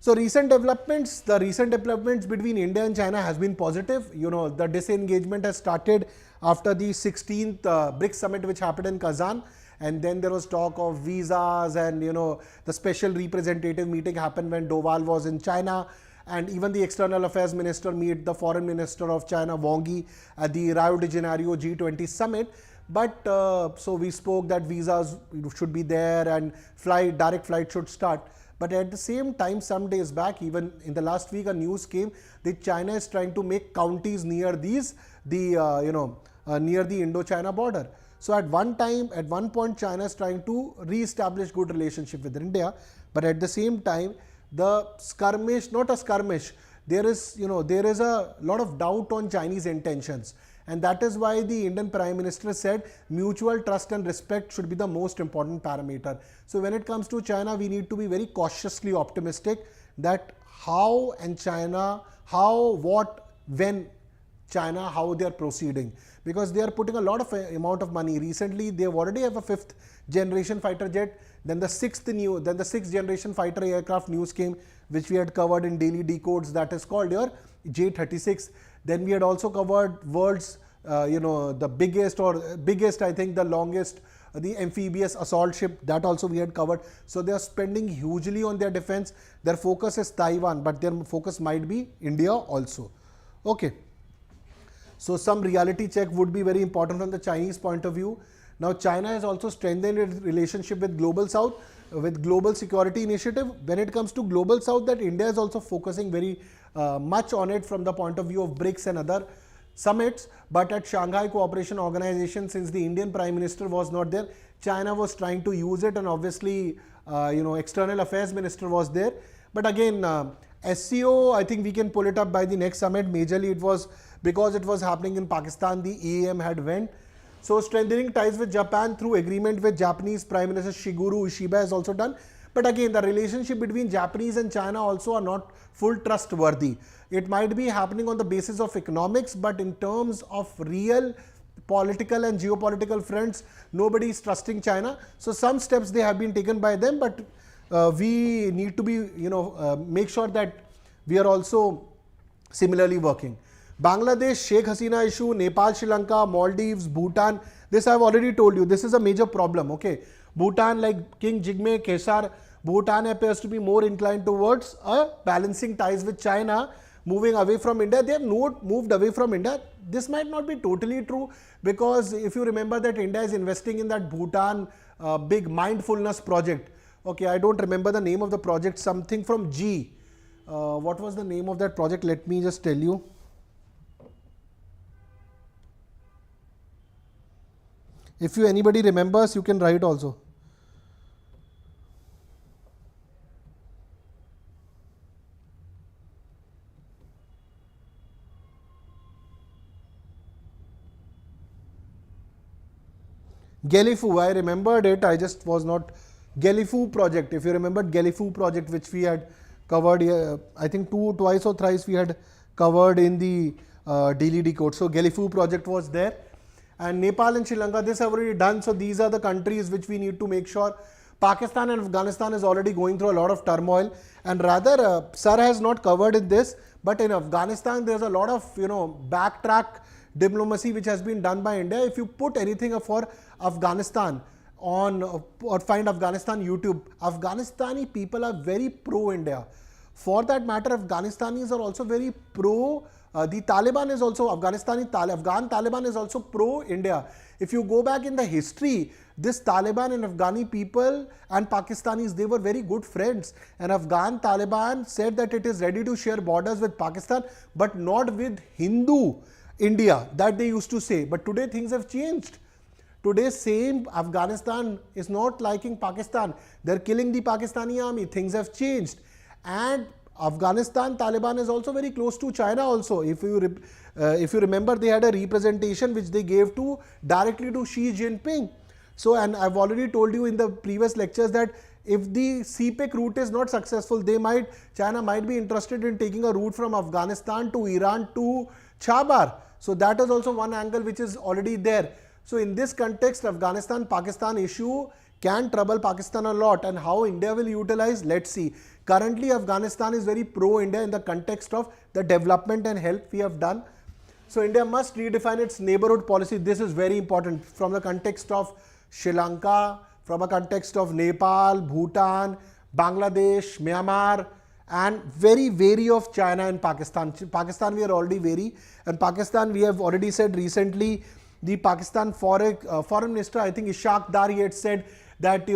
So the recent developments between India and China has been positive. The disengagement has started after the 16th BRICS summit which happened in Kazan, and then there was talk of visas, and the special representative meeting happened when Doval was in China, and even the external affairs minister meet the foreign minister of China Wang Yi at the Rio de Janeiro G20 summit. But so we spoke that visas should be there and direct flight should start. But at the same time, some days back, even in the last week, a news came that China is trying to make counties near near the Indo-China border. So at one point, China is trying to re-establish good relationship with India. But at the same time, the skirmish, not a skirmish, there is a lot of doubt on Chinese intentions. And that is why the Indian Prime Minister said mutual trust and respect should be the most important parameter. So when it comes to China, we need to be very cautiously optimistic that how China, how they are proceeding. Because they are putting a lot of amount of money. Recently, they already have a 5th generation fighter jet. Then the 6th generation fighter aircraft news came, which we had covered in Daily Decodes, that is called your J-36. Then we had also covered world's, the biggest, I think the longest, the amphibious assault ship, that also we had covered. So they are spending hugely on their defense. Their focus is Taiwan, but their focus might be India also. Okay. So some reality check would be very important from the Chinese point of view. Now China has also strengthened its relationship with Global South, with Global Security Initiative. When it comes to Global South, that India is also focusing very much on it from the point of view of BRICS and other summits. But at Shanghai Cooperation Organization, since the Indian Prime Minister was not there, China was trying to use it, and obviously External Affairs Minister was there. But again, SCO, I think we can pull it up by the next summit. Majorly it was because it was happening in Pakistan, the EAM had went. So strengthening ties with Japan through agreement with Japanese Prime Minister Shigeru Ishiba has also done. But again, the relationship between Japanese and China also are not full trustworthy. It might be happening on the basis of economics, but in terms of real political and geopolitical fronts, nobody is trusting China. So some steps they have been taken by them, but we need to be, make sure that we are also similarly working. Bangladesh, Sheikh Hasina issue, Nepal, Sri Lanka, Maldives, Bhutan. This I have already told you. This is a major problem. Okay, Bhutan, like King Jigme Khesar, Bhutan appears to be more inclined towards balancing ties with China, moving away from India. They have not moved away from India. This might not be totally true, because if you remember that India is investing in that Bhutan big mindfulness project. Okay, I don't remember the name of the project. Something from G. What was the name of that project? Let me just tell you. If anybody remembers, you can write also. Gelifu, I remembered it. I just was not. Gelifu project. If you remembered Gelifu project, which we had covered, I think twice or thrice we had covered in the Daily Decode. So Gelifu project was there. And Nepal and Sri Lanka, this I've already done. So these are the countries which we need to make sure Pakistan and Afghanistan is already going through a lot of turmoil, and rather Sir has not covered in this, but in Afghanistan there's a lot of backtrack diplomacy which has been done by India. If you put anything for Afghanistan on or find Afghanistan YouTube, Afghanistani people are very pro India. For that matter, Afghanistanis are also very pro. The Taliban is also Afghan Taliban is also pro India. If you go back in the history, this Taliban and Afghani people and Pakistanis, they were very good friends, and Afghan Taliban said that it is ready to share borders with Pakistan but not with Hindu India, that they used to say. But today things have changed. Today same Afghanistan is not liking Pakistan. They're killing the Pakistani army. Things have changed. And Afghanistan Taliban is also very close to China also. If you remember, they had a representation which they gave directly to Xi Jinping. So, and I've already told you in the previous lectures that if the CPEC route is not successful, China might be interested in taking a route from Afghanistan to Iran to Chabar. So that is also one angle which is already there. So in this context, Afghanistan-Pakistan issue can trouble Pakistan a lot, and how India will utilize, let's see. Currently, Afghanistan is very pro-India in the context of the development and help we have done. So India must redefine its neighborhood policy. This is very important from the context of Sri Lanka, from a context of Nepal, Bhutan, Bangladesh, Myanmar, and very wary of China and Pakistan. Pakistan we are already wary, and Pakistan we have already said recently, the Pakistan foreign minister, I think Ishaq Dar, he had said that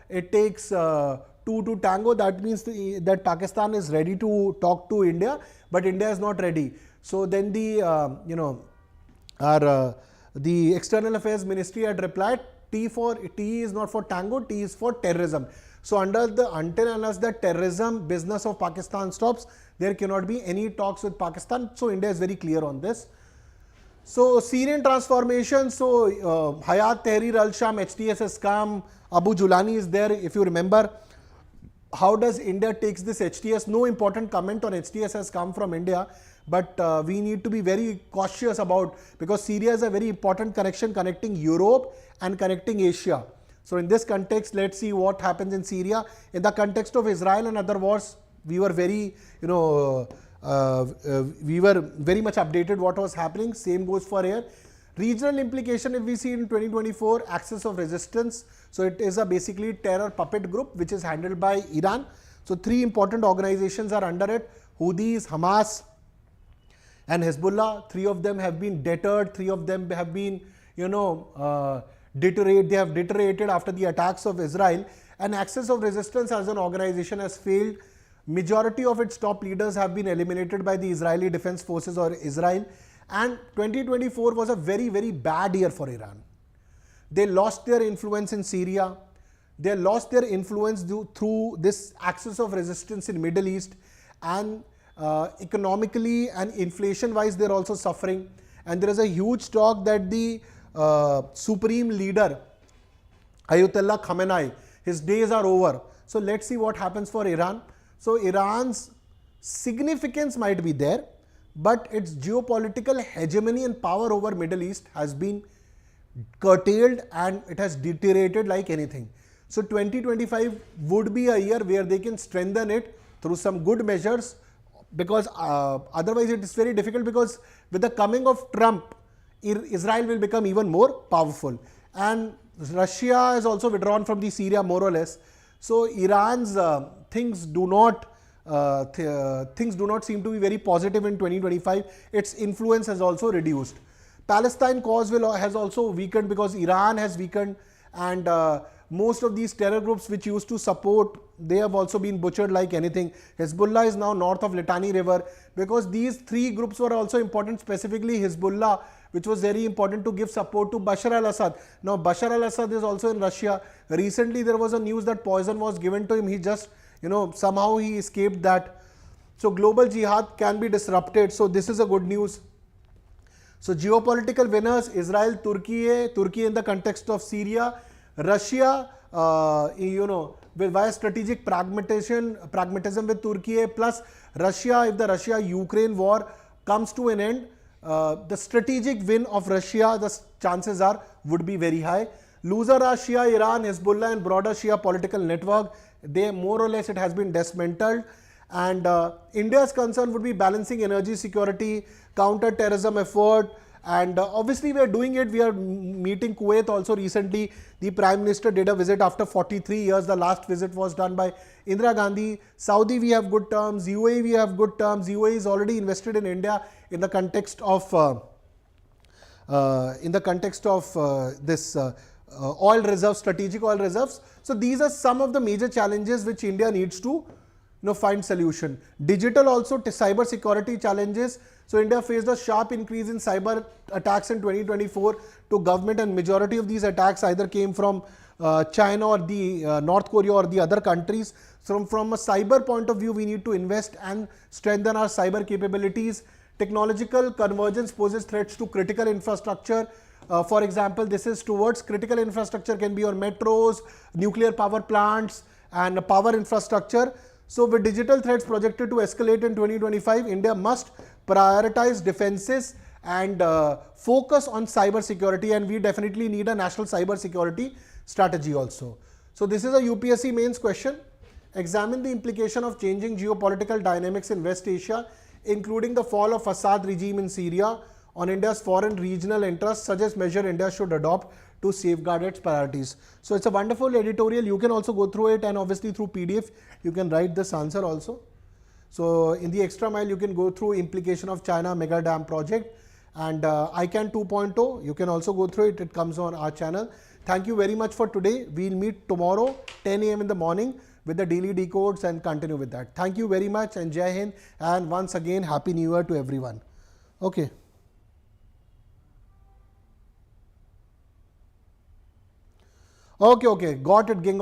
it takes two to tango. That means that Pakistan is ready to talk to India, but India is not ready. So then the the External Affairs Ministry had replied, T is not for tango, T is for terrorism. So until unless the terrorism business of Pakistan stops, there cannot be any talks with Pakistan. So India is very clear on this. So Syrian transformation, so Hayat Tahrir al-Sham, HTS has come, Abu Julani is there. If you remember, how does India takes this HTS? No important comment on HTS has come from India, but we need to be very cautious about, because Syria is a very important connection connecting Europe and connecting Asia. So in this context, let's see what happens in Syria. In the context of Israel and other wars, we were very, we were very much updated what was happening. Same goes for here. Regional implication, if we see in 2024, axis of resistance. So it is a basically terror puppet group which is handled by Iran. So three important organizations are under it: Houthis, Hamas, and Hezbollah. Three of them have been deterred. Three of them have been, deteriorated. They have deteriorated after the attacks of Israel. And axis of resistance as an organization has failed. Majority of its top leaders have been eliminated by the Israeli Defense Forces or Israel. And 2024 was a very, very bad year for Iran. They lost their influence in Syria. They lost their influence through this axis of resistance in Middle East. And economically and inflation wise, they're also suffering. And there is a huge talk that the supreme leader, Ayatollah Khamenei, his days are over. So let's see what happens for Iran. So Iran's significance might be there, but its geopolitical hegemony and power over Middle East has been curtailed and it has deteriorated like anything. So 2025 would be a year where they can strengthen it through some good measures, because otherwise it is very difficult, because with the coming of Trump, Israel will become even more powerful. And Russia has also withdrawn from the Syria more or less. So Iran's things do not seem to be very positive in 2025. Its influence has also reduced. Palestine cause has also weakened because Iran has weakened, and most of these terror groups which used to support, they have also been butchered like anything. Hezbollah is now north of Litani River, because these three groups were also important, specifically Hezbollah, which was very important to give support to Bashar al-Assad. Now Bashar al-Assad is also in Russia. Recently there was a news that poison was given to him. He just, somehow he escaped that. So global jihad can be disrupted. So this is a good news. So geopolitical winners, Israel, Turkey in the context of Syria, Russia, via strategic pragmatism with Turkey, plus Russia, if the Russia-Ukraine war comes to an end, the strategic win of Russia, the chances would be very high. Loser are Shia Iran, Hezbollah and broader Shia political network. They more or less it has been dismantled. And India's concern would be balancing energy security, counter-terrorism effort, and obviously we are doing it. We are meeting Kuwait also recently. The Prime Minister did a visit after 43 years. The last visit was done by Indira Gandhi. Saudi we have good terms. UAE we have good terms. UAE is already invested in India in the context of this oil reserves, strategic oil reserves. So these are some of the major challenges which India needs to find solution. Digital also, cyber security challenges. So India faced a sharp increase in cyber attacks in 2024 to government, and majority of these attacks either came from China or the North Korea or the other countries. So from a cyber point of view, we need to invest and strengthen our cyber capabilities. Technological convergence poses threats to critical infrastructure. For example, this is towards critical infrastructure can be your metros, nuclear power plants and power infrastructure. So with digital threats projected to escalate in 2025, India must prioritize defenses and focus on cyber security, and we definitely need a national cyber security strategy also. So this is a UPSC mains question. Examine the implication of changing geopolitical dynamics in West Asia, including the fall of Assad regime in Syria, on India's foreign regional interests. Suggest measure India should adopt to safeguard its priorities. So it's a wonderful editorial. You can also go through it, and obviously through PDF you can write this answer also. So in the extra mile you can go through implication of China mega dam project, and ICANN 2.0 you can also go through it. It comes on our channel. Thank you very much for today. We'll meet tomorrow 10 AM in the morning with the daily decodes and continue with that. Thank you very much, and Jai Hind, and once again Happy New Year to everyone. Okay. Okay, got it, gang.